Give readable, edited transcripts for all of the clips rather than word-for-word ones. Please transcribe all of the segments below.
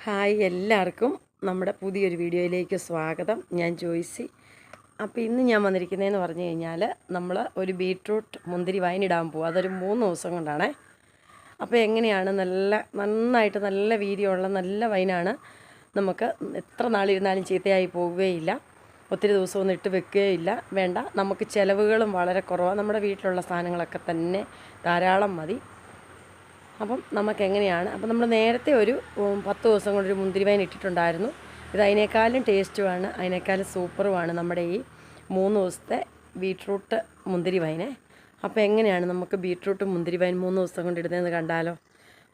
Hi എല്ലാവർക്കും നമ്മുടെ പുതിയൊരു വീഡിയോയിലേക്ക് സ്വാഗതം. ഞാൻ ജോയ്സി. അപ്പോൾ ഇന്ന് ഞാൻ വന്നിരിക്കുന്നതെന്ന് പറഞ്ഞു കഴിഞ്ഞാൽ നമ്മൾ ഒരു ബീട്രൂട്ട് മുന്തിരി വൈൻ ഇടാൻ പോകും. അതൊരു 3 ദിവസം കൊണ്ടാണേ. അപ്പോൾ എങ്ങനെയാണ് നന്നായിട്ട് നല്ല വീര്യമുള്ള നല്ല വൈനാണ്. നമുക്ക് എത്ര നാളിരുന്നാലും ചീത്തയായി പോവുകയില്ല. ഒത്തിരി ദിവസമൊന്നും ഇട്ട് വെക്കുകയില്ല വേണ്ട. നമുക്ക് ചിലവുകളും വളരെ കുറവാണ്. നമ്മുടെ വീട്ടിലുള്ള സാധനങ്ങളൊക്കെ തന്നെ ധാരാളം മതി. അപ്പം നമുക്കെങ്ങനെയാണ്, അപ്പം നമ്മൾ നേരത്തെ ഒരു 10 ദിവസം കൊണ്ടൊരു മുന്തിരി വൈൻ ഇട്ടിട്ടുണ്ടായിരുന്നു. ഇത് അതിനേക്കാളും ടേസ്റ്റുമാണ്, അതിനേക്കാളും സൂപ്പറുമാണ് നമ്മുടെ ഈ 3 ദിവസത്തെ ബീട്രൂട്ട് മുന്തിരി വൈനെ. അപ്പോൾ എങ്ങനെയാണ് നമുക്ക് ബീട്രൂട്ട് മുന്തിരി വൈൻ 3 ദിവസം കൊണ്ട് ഇടുന്നതെന്ന് കണ്ടാലോ.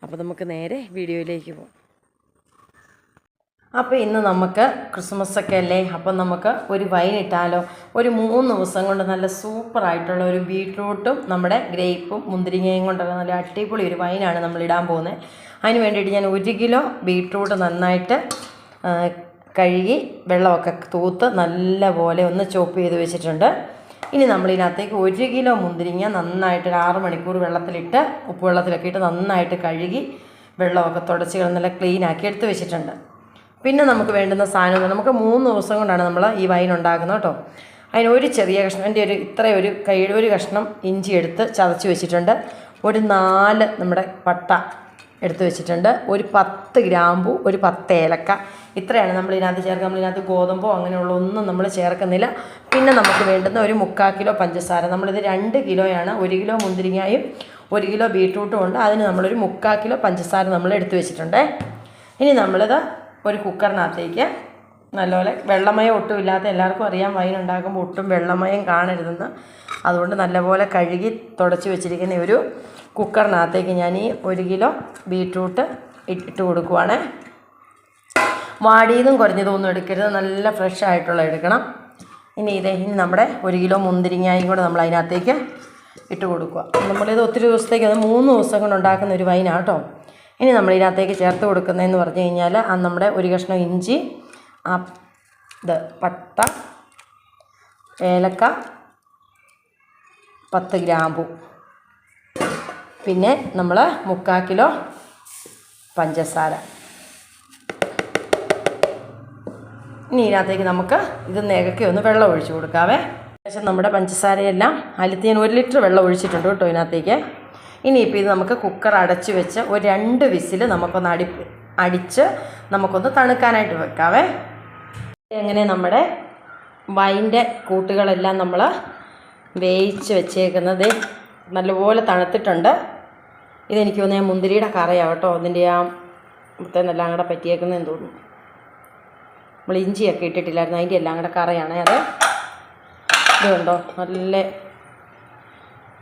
അപ്പോൾ നമുക്ക് നേരെ വീഡിയോയിലേക്ക് പോകാം. അപ്പോൾ ഇന്ന് നമുക്ക് ക്രിസ്മസൊക്കെ അല്ലേ, അപ്പം നമുക്ക് ഒരു വൈൻ ഇട്ടാലോ. ഒരു 3 ദിവസം കൊണ്ട് നല്ല സൂപ്പറായിട്ടുള്ള ഒരു ബീട്രൂട്ടും നമ്മുടെ ഗ്രേപ്പും മുന്തിരിങ്ങയും കൊണ്ടുള്ള നല്ല അടിപൊളി ഒരു വൈനാണ് നമ്മൾ ഇടാൻ പോകുന്നത്. അതിന് വേണ്ടിയിട്ട് ഞാൻ 1 കിലോ ബീട്രൂട്ട് നന്നായിട്ട് കഴുകി വെള്ളമൊക്കെ തൂത്ത് നല്ലപോലെ ഒന്ന് ചോപ്പ് ചെയ്ത് വെച്ചിട്ടുണ്ട്. ഇനി നമ്മളിതിനകത്തേക്ക് 1 കിലോ മുന്തിരിങ്ങ നന്നായിട്ട് 6 മണിക്കൂർ വെള്ളത്തിലിട്ട് ഉപ്പുവെള്ളത്തിലൊക്കെ ഇട്ട് നന്നായിട്ട് കഴുകി വെള്ളമൊക്കെ തുടച്ച് നല്ല ക്ലീനാക്കി എടുത്ത് വെച്ചിട്ടുണ്ട്. പിന്നെ നമുക്ക് വേണ്ടുന്ന സാധനം, നമുക്ക് 3 ദിവസം കൊണ്ടാണ് നമ്മൾ ഈ വൈൻ ഉണ്ടാക്കുന്നത് കേട്ടോ. അതിന് ഒരു ചെറിയ കഷ്ണം, എൻ്റെ ഇത്രയൊരു കൈയുടെ ഒരു കഷ്ണം ഇഞ്ചി എടുത്ത് ചതച്ച് വെച്ചിട്ടുണ്ട്. ഒരു 4 നമ്മുടെ പട്ട എടുത്ത് വെച്ചിട്ടുണ്ട്. ഒരു 10 ഗ്രാമ്പു, ഒരു 10 ഏലക്ക. ഇത്രയാണ് നമ്മളിതിനകത്ത് ചേർക്കുക. നമ്മളിതിനകത്ത് ഗോതമ്പോ അങ്ങനെയുള്ള ഒന്നും നമ്മൾ ചേർക്കുന്നില്ല. പിന്നെ നമുക്ക് വേണ്ടുന്ന ഒരു 3/4 കിലോ പഞ്ചസാര. നമ്മളിത് 2 കിലോയാണ്. 1 കിലോ മുന്തിരിങ്ങയും 1 കിലോ ബീട്രൂട്ടും ഉണ്ട്. അതിന് നമ്മളൊരു 3/4 കിലോ പഞ്ചസാര നമ്മൾ എടുത്ത് വെച്ചിട്ടുണ്ട്. ഇനി നമ്മളിത് ഒരു കുക്കറിനകത്തേക്ക് നല്ലപോലെ, വെള്ളമയം ഒട്ടും ഇല്ലാത്ത എല്ലാവർക്കും അറിയാം വൈൻ ഉണ്ടാക്കുമ്പോൾ ഒട്ടും വെള്ളമയം കാണരുതെന്ന്. അതുകൊണ്ട് നല്ലപോലെ കഴുകി തുടച്ച് വെച്ചിരിക്കുന്ന ഒരു കുക്കറിനകത്തേക്ക് ഞാൻ ഈ 1 കിലോ ബീട്രൂട്ട് ഇട്ട് കൊടുക്കുവാണ്. വാടിയതും കുറഞ്ഞതും ഒന്നും എടുക്കരുത്, നല്ല ഫ്രഷ് ആയിട്ടുള്ള എടുക്കണം. ഇനി നമ്മുടെ 1 കിലോ മുന്തിരിങ്ങയും കൂടെ നമ്മൾ അതിനകത്തേക്ക് ഇട്ട് കൊടുക്കുക. നമ്മളിത് ഒത്തിരി ദിവസത്തേക്ക്, അത് 3 ദിവസം കൊണ്ട് ഉണ്ടാക്കുന്ന ഒരു വൈനാണ് കേട്ടോ. ഇനി നമ്മളിതിനകത്തേക്ക് ചേർത്ത് കൊടുക്കുന്നതെന്ന് പറഞ്ഞു കഴിഞ്ഞാൽ നമ്മുടെ ഒരു കഷ്ണം ഇഞ്ചി, പട്ട, ഏലക്ക, 10 ഗ്രാമ്പു, പിന്നെ നമ്മൾ 3/4 കിലോ പഞ്ചസാര. ഇനി ഇതിനകത്തേക്ക് നമുക്ക് ഇത് നികക്കി ഒന്ന് വെള്ളം ഒഴിച്ച് കൊടുക്കാവേ. ശേഷം നമ്മുടെ പഞ്ചസാരയെല്ലാം അതിലത്ത് ഞാൻ 1 ലിറ്റർ വെള്ളം ഒഴിച്ചിട്ടുണ്ട് കേട്ടോ ഇതിനകത്തേക്ക്. ഇനിയിപ്പോൾ ഇത് നമുക്ക് കുക്കർ അടച്ച് വെച്ച് ഒരു 2 വിസിൽ നമുക്കൊന്ന് അടിച്ച് നമുക്കൊന്ന് തണുക്കാനായിട്ട് വെക്കാവേ. അങ്ങനെ നമ്മുടെ വൈൻ്റെ കൂട്ടുകളെല്ലാം നമ്മൾ വേവിച്ച് വെച്ചേക്കുന്നത് നല്ലപോലെ തണുത്തിട്ടുണ്ട്. ഇതെനിക്ക് തോന്നുന്നത് മുന്തിരിയുടെ കറയാണ് കേട്ടോ. അതിൻ്റെ മുത്തേന്നെല്ലാം കൂടെ പറ്റിയേക്കുന്നതെന്ന് തോന്നുന്നു. നമ്മൾ ഇഞ്ചിയൊക്കെ ഇട്ടിട്ടില്ലായിരുന്നു, അതിൻ്റെ എല്ലാം കൂടെ കറയാണ് അത്. ഇതുണ്ടോ, നല്ല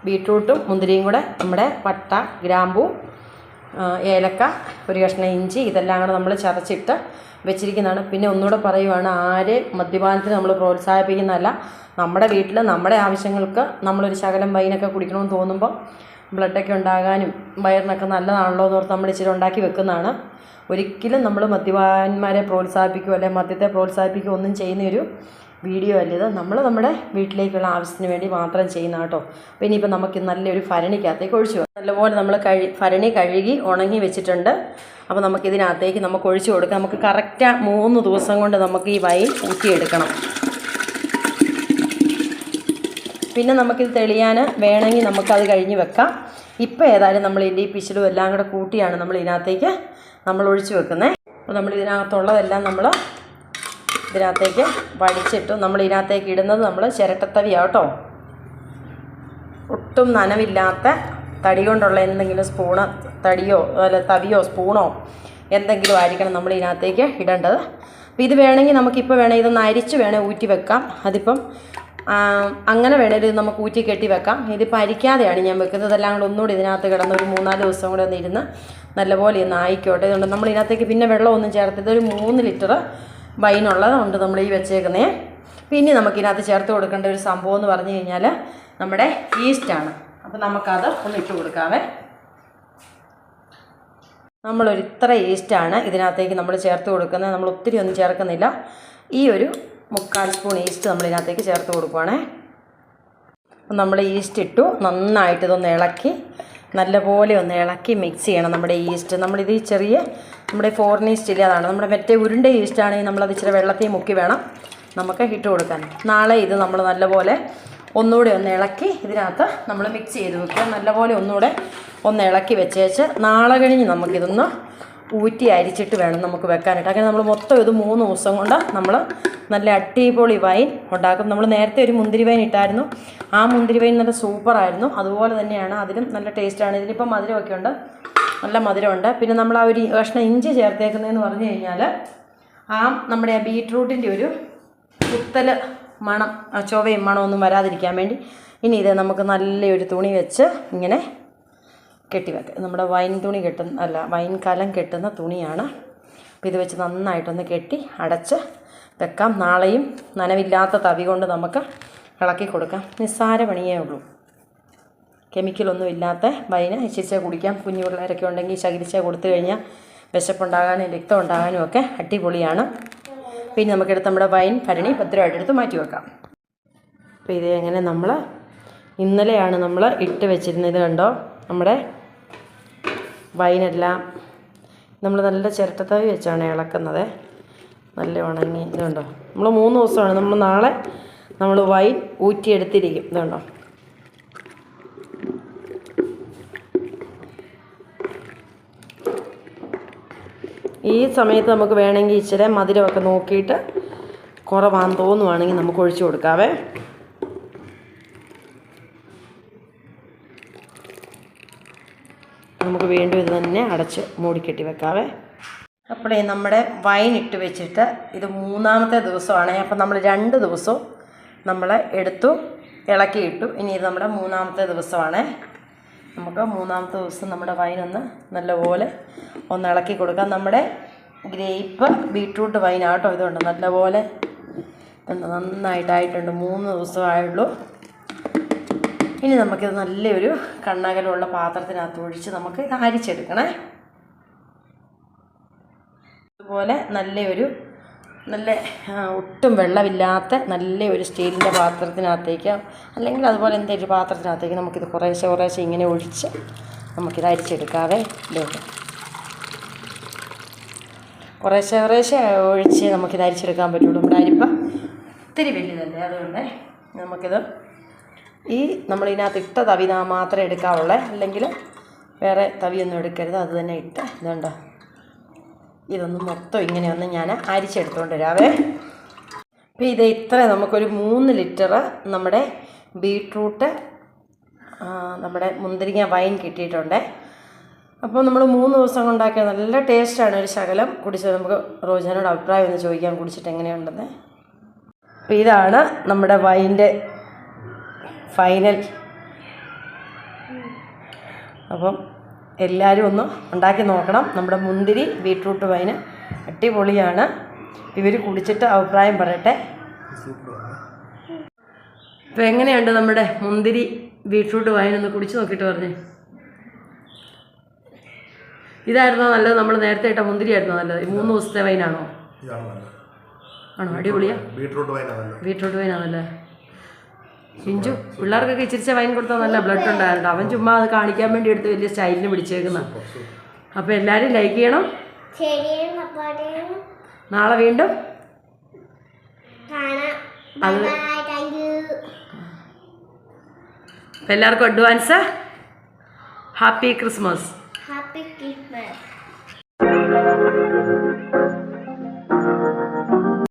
ബീട്രൂട്ടും മുന്തിരിയും കൂടെ നമ്മുടെ പട്ട, ഗ്രാമ്പൂ, ഏലക്ക, ഒരു കഷ്ണം ഇഞ്ചി, ഇതെല്ലാം കൂടെ നമ്മൾ ചതച്ചിട്ട് വെച്ചിരിക്കുന്നതാണ്. പിന്നെ ഒന്നുകൂടെ പറയുവാണ്, മദ്യപാനത്തിന് നമ്മൾ പ്രോത്സാഹിപ്പിക്കുന്നതല്ല. നമ്മുടെ വീട്ടിൽ നമ്മുടെ ആവശ്യങ്ങൾക്ക് നമ്മളൊരു ശകലം വൈനൊക്കെ കുടിക്കണമെന്ന് തോന്നുമ്പോൾ ബ്ലഡൊക്കെ ഉണ്ടാകാനും വയറിനൊക്കെ നല്ലതാണല്ലോ എന്ന് ഓർത്ത് നമ്മൾ ഇച്ചിരി ഉണ്ടാക്കി വെക്കുന്നതാണ്. ഒരിക്കലും നമ്മൾ മദ്യപാന്മാരെ പ്രോത്സാഹിപ്പിക്കുകയോ അല്ലെങ്കിൽ മദ്യത്തെ പ്രോത്സാഹിപ്പിക്കുകയോ ഒന്നും ചെയ്യുന്നൊരു വീഡിയോ അല്ല ഇത്. നമ്മുടെ വീട്ടിലേക്കുള്ള ആവശ്യത്തിന് വേണ്ടി മാത്രം ചെയ്യുന്ന കേട്ടോ. അപ്പോൾ ഇനിയിപ്പോൾ നമുക്ക് നല്ലൊരു ഭരണിക്കകത്തേക്ക് ഒഴിച്ചു വെക്കാം. നല്ലപോലെ നമ്മൾ ഭരണി കഴുകി ഉണങ്ങി വെച്ചിട്ടുണ്ട്. അപ്പോൾ നമുക്കിതിനകത്തേക്ക് നമുക്ക് ഒഴിച്ചു കൊടുക്കാം. നമുക്ക് കറക്റ്റ് 3 ദിവസം കൊണ്ട് നമുക്ക് ഈ വൈൻ ഊറ്റിയെടുക്കണം. പിന്നെ നമുക്കിത് തെളിയാൻ വേണമെങ്കിൽ നമുക്കത് കഴിഞ്ഞ് വെക്കാം. ഇപ്പോൾ ഏതായാലും നമ്മൾ ഇതിൻ്റെ ഈ പിശിലും എല്ലാം കൂടെ കൂട്ടിയാണ് നമ്മൾ ഇതിനകത്തേക്ക് നമ്മൾ ഒഴിച്ചു വെക്കുന്നത്. അപ്പോൾ നമ്മൾ ഇതിനകത്തുള്ളതെല്ലാം നമ്മൾ ഇതിനകത്തേക്ക് വടിച്ചിട്ടു. നമ്മൾ ഇതിനകത്തേക്ക് ഇടുന്നത് നമ്മൾ ചിരട്ടത്തവിയാണ് കേട്ടോ. ഒട്ടും നനവില്ലാത്ത തടി കൊണ്ടുള്ള എന്തെങ്കിലും സ്പൂണ്, തടിയോ അല്ല തവിയോ സ്പൂണോ എന്തെങ്കിലും ആയിരിക്കണം നമ്മൾ ഇതിനകത്തേക്ക് ഇടേണ്ടത്. അപ്പോൾ ഇത് വേണമെങ്കിൽ നമുക്കിപ്പോൾ വേണമെങ്കിൽ ഇതൊന്ന് അരിച്ച് ഊറ്റി വെക്കാം. അതിപ്പം അങ്ങനെ വേണേലും ഇത് നമുക്ക് ഊറ്റി കെട്ടി വെക്കാം. ഇതിപ്പോൾ അരിക്കാതെയാണ് ഞാൻ വെക്കുന്നത്. ഇതെല്ലാം കൂടെ ഒന്നുകൂടി ഇതിനകത്ത് കിടന്ന് ഒരു 3-4 ദിവസം കൂടെ ഒന്ന് ഇരുന്ന് നല്ലപോലെ ഒന്ന് ആയിക്കോട്ടെ. അതുകൊണ്ട് നമ്മൾ ഇതിനകത്തേക്ക് പിന്നെ വെള്ളമൊന്നും ചേർത്തിട്ട് ഒരു 3 ലിറ്റർ വൈനുള്ളതുണ്ട് നമ്മൾ ഈ വെച്ചേക്കുന്നത്. പിന്നെ നമുക്കിതിനകത്ത് ചേർത്ത് കൊടുക്കേണ്ട ഒരു സംഭവം എന്ന് പറഞ്ഞു കഴിഞ്ഞാൽ നമ്മുടെ ഈസ്റ്റാണ്. അപ്പോൾ നമുക്കത് ഒന്ന് ഇട്ട് കൊടുക്കാവേ. ഇത്ര ഈസ്റ്റാണ് ഇതിനകത്തേക്ക് നമ്മൾ ചേർത്ത് കൊടുക്കുന്നത്. നമ്മൾ ഒത്തിരി ഒന്നും ചേർക്കുന്നില്ല. ഈ ഒരു 3/4 സ്പൂൺ ഈസ്റ്റ് നമ്മൾ ഇതിനകത്തേക്ക് ചേർത്ത് കൊടുക്കുവാണേ. അപ്പം നമ്മൾ ഈസ്റ്റ് ഇട്ടു, നന്നായിട്ട് ഇതൊന്ന് ഇളക്കി നല്ലപോലെ ഒന്ന് ഇളക്കി മിക്സ് ചെയ്യണം. നമ്മുടെ ഈസ്റ്റ് നമ്മളിത് ഈ ചെറിയ നമ്മുടെ ഫോറിൻ ഈസ്റ്റ് ഇല്ല, അതാണ് നമ്മുടെ മറ്റേ ഉരുണ്ട ഈസ്റ്റാണെങ്കിൽ നമ്മളത് ഇച്ചിരി വെള്ളത്തിൽ മുക്കി വേണം നമുക്ക് ഇട്ട് കൊടുക്കാൻ. നാളെ ഇത് നമ്മൾ നല്ലപോലെ ഒന്നുകൂടെ ഒന്ന് ഇളക്കി ഇതിനകത്ത് നമ്മൾ മിക്സ് ചെയ്ത് വെക്കുക. നല്ലപോലെ ഒന്നുകൂടെ ഒന്ന് ഇളക്കി വെച്ചേച്ച് നാളെ കഴിഞ്ഞ് നമുക്കിതൊന്ന് ഊറ്റി അരിച്ചിട്ട് വേണം നമുക്ക് വെക്കാനായിട്ട്. അങ്ങനെ നമ്മൾ മൊത്തം ഇത് 3 ദിവസം കൊണ്ട് നമ്മൾ നല്ല അടിപൊളി വൈൻ ഉണ്ടാക്കും. നമ്മൾ നേരത്തെ ഒരു മുന്തിരി വൈൻ ഇട്ടായിരുന്നു, ആ മുന്തിരി വൈൻ നല്ല സൂപ്പറായിരുന്നു. അതുപോലെ തന്നെയാണ് അതിലും നല്ല ടേസ്റ്റാണ്. ഇതിലിപ്പോൾ മധുരമൊക്കെ ഉണ്ട്, നല്ല മധുരമുണ്ട്. പിന്നെ നമ്മൾ ആ ഒരു കഷ്ണം ഇഞ്ചി ചേർത്തേക്കുന്നതെന്ന് പറഞ്ഞു കഴിഞ്ഞാൽ നമ്മുടെ ആ ബീട്രൂട്ടിൻ്റെ ഒരു കുത്തൽ മണം, ചൊവയും മണമൊന്നും വരാതിരിക്കാൻ വേണ്ടി. ഇനി ഇത് നമുക്ക് നല്ലൊരു തുണി വെച്ച് ഇങ്ങനെ കെട്ടിവെക്കുക. നമ്മുടെ വൈൻ തുണി വൈൻ കലം കെട്ടുന്ന തുണിയാണ്. അപ്പോൾ ഇത് വെച്ച് നന്നായിട്ടൊന്ന് കെട്ടി അടച്ച് വെക്കാം. നാളെയും നനവില്ലാത്ത തവി കൊണ്ട് നമുക്ക് ഇളക്കി കൊടുക്കാം. നിസ്സാര പണിയേ ഉള്ളൂ. കെമിക്കലൊന്നും ഇല്ലാത്ത വൈന് ഇച്ചിരിച്ച കുടിക്കാം. കുഞ്ഞു പിള്ളേരൊക്കെ ഉണ്ടെങ്കിൽ ശകരിച്ച കൊടുത്തു കഴിഞ്ഞാൽ വിശപ്പുണ്ടാകാനും രക്തം ഉണ്ടാകാനും ഒക്കെ അടിപൊളിയാണ്. പിന്നെ നമുക്കെടുത്ത് നമ്മുടെ വൈൻ ഭരണി ഭദ്രമായിട്ടെടുത്ത് മാറ്റി വെക്കാം. അപ്പോൾ ഇത് എങ്ങനെ നമ്മൾ ഇന്നലെയാണ് നമ്മൾ ഇട്ട് വെച്ചിരുന്നത്, കണ്ടോ നമ്മുടെ വൈനെല്ലാം നമ്മൾ നല്ല ചിരട്ടത്തവി വെച്ചാണ് ഇളക്കുന്നത്. നല്ല ഉണങ്ങി ഇതുണ്ടോ. നമ്മൾ 3 ദിവസമാണ്, നമ്മൾ നാളെ നമ്മൾ വൈൻ ഊറ്റിയെടുത്തിരിക്കും. ഇതുണ്ടോ, ഈ സമയത്ത് നമുക്ക് വേണമെങ്കിൽ ഇച്ചിരി മധുരമൊക്കെ നോക്കിയിട്ട് കുറവാന്ന് തോന്നുവാണെങ്കിൽ നമുക്ക് ഒഴിച്ചു കൊടുക്കാവേ. നമുക്ക് വീണ്ടും ഇത് തന്നെ അടച്ച് മൂടിക്കെട്ടി വെക്കാവേ. അപ്പോഴേ നമ്മുടെ വൈൻ ഇട്ട് വെച്ചിട്ട് ഇത് 3ാമത്തെ ദിവസമാണ്. അപ്പം നമ്മൾ 2 ദിവസവും നമ്മൾ എടുത്തു ഇളക്കിയിട്ടു. ഇനി ഇത് നമ്മുടെ 3ാമത്തെ ദിവസമാണ്. നമുക്ക് 3ാമത്തെ ദിവസം നമ്മുടെ വൈനൊന്ന് നല്ലപോലെ ഒന്ന് ഇളക്കി കൊടുക്കാം. നമ്മുടെ ഗ്രേപ്പ് ബീട്രൂട്ട് വൈനാട്ടോ. ഇതുണ്ട് നല്ലപോലെ നന്നായിട്ടായിട്ടുണ്ട്. 3 ദിവസമായുള്ളൂ. ഇനി നമുക്കിത് നല്ലൊരു കണ്ണകലുള്ള പാത്രത്തിനകത്ത് ഒഴിച്ച് നമുക്ക് ഇത് അരിച്ചെടുക്കണേ. അതുപോലെ നല്ല ഒട്ടും വെള്ളമില്ലാത്ത നല്ലൊരു സ്റ്റീലിൻ്റെ പാത്രത്തിനകത്തേക്ക്, അല്ലെങ്കിൽ അതുപോലെ എന്തെങ്കിലും പാത്രത്തിനകത്തേക്ക് നമുക്കിത് കുറേശ്ശെ ഇങ്ങനെ ഒഴിച്ച് നമുക്കിത് അരിച്ചെടുക്കാവേ. ഇതുണ്ട് കുറേശ്ശെ ഒഴിച്ച് നമുക്കിത് അരിച്ചെടുക്കാൻ പറ്റുള്ളൂ. നമ്മുടെ അരിപ്പ ഒത്തിരി വലുതല്ലേ, അതുകൊണ്ട് നമുക്കിത് ഈ നമ്മളിതിനകത്ത് ഇട്ട തവി മാത്രമേ എടുക്കാവുള്ളേ, അല്ലെങ്കിൽ വേറെ തവിയൊന്നും എടുക്കരുത്. അത് തന്നെ ഇട്ട് ഇതുണ്ടോ, ഇതൊന്ന് മൊത്തം ഇങ്ങനെയൊന്ന് ഞാൻ അരിച്ചെടുത്തുകൊണ്ട് വരാവേ. അപ്പോൾ ഇത് ഇത്ര നമുക്കൊരു 3 ലിറ്റർ നമ്മുടെ ബീട്രൂട്ട് നമ്മുടെ മുന്തിരിങ്ങ വൈൻ കിട്ടിയിട്ടുണ്ട്. അപ്പോൾ നമ്മൾ 3 ദിവസം കൊണ്ടാക്കിയ നല്ല ടേസ്റ്റാണ്. ഒരു ശകലം കുടിച്ചത് നമുക്ക് റോജനോട് അഭിപ്രായം ഒന്ന് ചോദിക്കാം കുടിച്ചിട്ട് എങ്ങനെയുണ്ടെന്ന്. അപ്പോൾ ഇതാണ് നമ്മുടെ വൈൻ്റെ ഫൈനൽ. അപ്പം എല്ലാവരും ഒന്ന് ഉണ്ടാക്കി നോക്കണം. നമ്മുടെ മുന്തിരി ബീട്രൂട്ട് വൈന് അടിപൊളിയാണ്. ഇവർ കുടിച്ചിട്ട് അഭിപ്രായം പറയട്ടെ. അപ്പോൾ എങ്ങനെയുണ്ട് നമ്മുടെ മുന്തിരി ബീട്രൂട്ട് വൈനൊന്ന് കുടിച്ച് നോക്കിയിട്ട് പറഞ്ഞേ. ഇതായിരുന്നോ നല്ലത്? നമ്മൾ നേരത്തെ ഇട്ട മുന്തിരി ആയിരുന്നോ നല്ലത്? 3 ദിവസത്തെ വൈനാണോ? ആണോ? അടിപൊളിയാ. ബീട്രൂട്ട് വൈനാണല്ലേ. പിഞ്ചു പിള്ളേർക്കൊക്കെ ഇച്ചിരിച്ച വൈൻ കൊടുത്താൽ നല്ല ബ്ലഡ് ഉണ്ടായിരുന്നു. അവൻ ചുമ്മാ അത് കാണിക്കാൻ വേണ്ടി എടുത്ത് വലിയ സ്റ്റൈലിന് പിടിച്ചേക്കുന്ന. അപ്പോൾ എല്ലാവരും ലൈക്ക് ചെയ്യണം. നാളെ വീണ്ടും എല്ലാവർക്കും അഡ്വാൻസ് ഹാപ്പി ക്രിസ്മസ്.